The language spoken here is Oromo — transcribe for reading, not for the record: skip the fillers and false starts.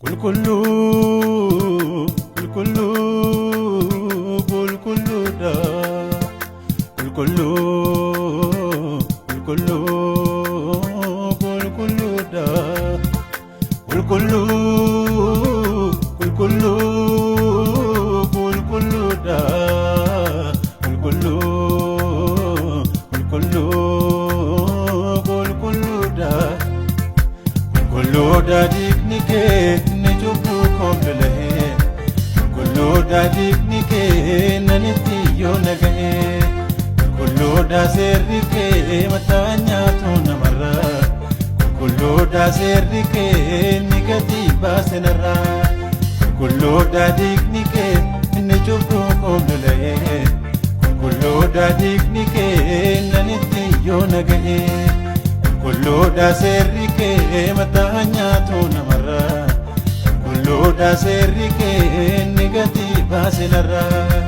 Kulkullu kulkullu kulkulluudha kulkullu kulkullu kulkulluudha kulkullu kulkullu kulkulluudha kulkullu kulkullu kulkulluudha kulkulluudha diigni kee kulluudha diigni kee nanitti yoo naga'e kulluudha seerri kee mataa nyaatu namarraa kulluudha seerri kee ni gadi baase narraa kulluudha diigni kee inni cubbuu koomlola'e kulluudha diigni kee nanitti yoo naga'e kulluudha seerri kee mataa nyaatu namarraa kulluudha seerri kee ni gadi baase narraa.